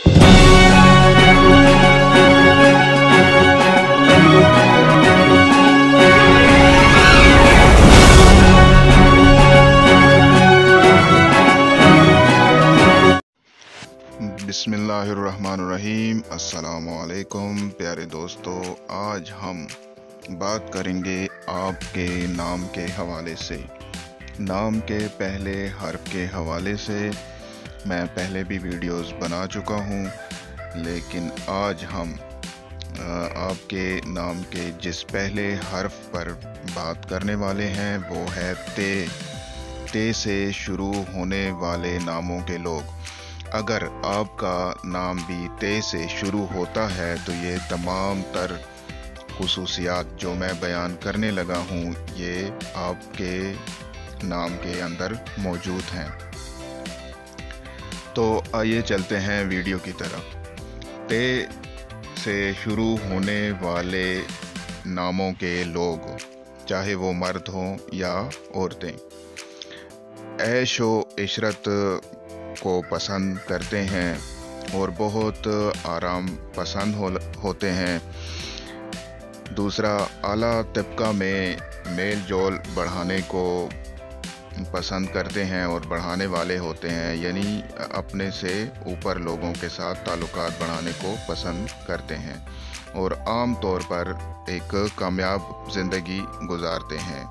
बिस्मिल्लाहिर्रहमानिर्रहीम। अस्सलाम वालेकुम प्यारे दोस्तों, आज हम बात करेंगे आपके नाम के हवाले से। नाम के पहले हर्फ के हवाले से मैं पहले भी वीडियोस बना चुका हूँ, लेकिन आज हम आपके नाम के जिस पहले हर्फ पर बात करने वाले हैं वो है ते। ते से शुरू होने वाले नामों के लोग। अगर आपका नाम भी ते से शुरू होता है तो ये तमाम तर खुसूसियात जो मैं बयान करने लगा हूँ ये आपके नाम के अंदर मौजूद हैं। तो आइए चलते हैं वीडियो की तरफ। ते से शुरू होने वाले नामों के लोग, चाहे वो मर्द हों या औरतें, ऐशो इशरत को पसंद करते हैं और बहुत आराम पसंद होते हैं। दूसरा, आला तबका में मेल जोल बढ़ाने को पसंद करते हैं और बढ़ाने वाले होते हैं, यानी अपने से ऊपर लोगों के साथ ताल्लुकात बढ़ाने को पसंद करते हैं और आम तौर पर एक कामयाब ज़िंदगी गुजारते हैं।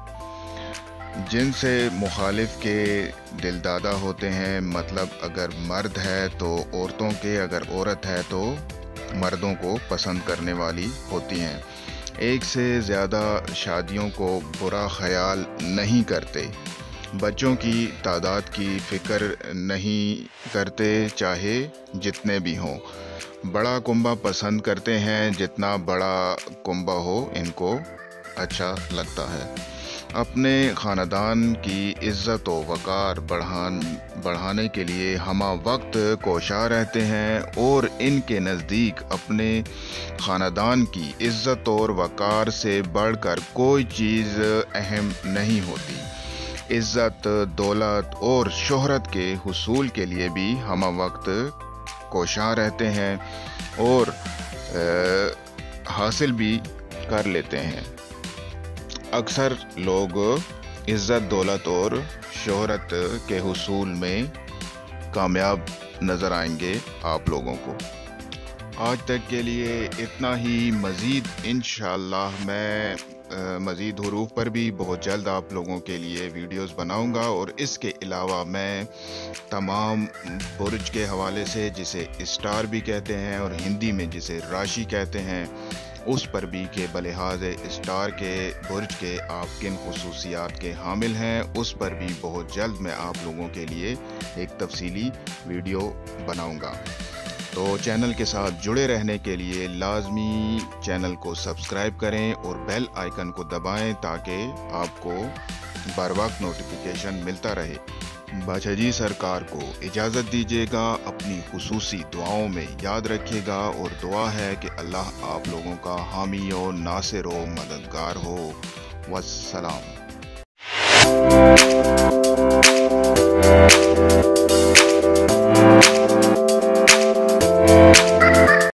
जिनसे मुखालिफ के दिलदादा होते हैं, मतलब अगर मर्द है तो औरतों के, अगर औरत है तो मर्दों को पसंद करने वाली होती हैं। एक से ज़्यादा शादियों को बुरा ख्याल नहीं करते। बच्चों की तादाद की फ़िक्र नहीं करते, चाहे जितने भी हों। बड़ा कुंबा पसंद करते हैं, जितना बड़ा कुंबा हो इनको अच्छा लगता है। अपने ख़ानदान की इज़्ज़त व वक़ार बढ़ाने के लिए हमा वक्त कोशा रहते हैं और इनके नज़दीक अपने ख़ानदान की इज़्ज़त और वक़ार से बढ़कर कोई चीज़ अहम नहीं होती। इज़्ज़त, दौलत और शोहरत के हुसूल के लिए भी हमा वक्त कोशा रहते हैं और हासिल भी कर लेते हैं। अक्सर लोग इज़्ज़त, दौलत और शोहरत के हुसूल में कामयाब नज़र आएंगे आप लोगों को। आज तक के लिए इतना ही। मज़ीद इंशाअल्लाह मैं मज़ीद हुरूफ पर भी बहुत जल्द आप लोगों के लिए वीडियोस बनाऊंगा और इसके अलावा मैं तमाम बुर्ज के हवाले से, जिसे स्टार भी कहते हैं और हिंदी में जिसे राशि कहते हैं, उस पर भी के बलिहाज स्टार के बुर्ज के आप किन खुसूसियात के हामिल हैं, उस पर भी बहुत जल्द मैं आप लोगों के लिए एक तफसीली वीडियो बनाऊंगा। तो चैनल के साथ जुड़े रहने के लिए लाजमी चैनल को सब्सक्राइब करें और बेल आइकन को दबाएं ताकि आपको बर वक्त नोटिफिकेशन मिलता रहे। बादशाह जी सरकार को इजाज़त दीजिएगा, अपनी खुसूसी दुआओं में याद रखिएगा और दुआ है कि अल्लाह आप लोगों का हामी और नासिर हो, मददगार हो। वस्सलाम।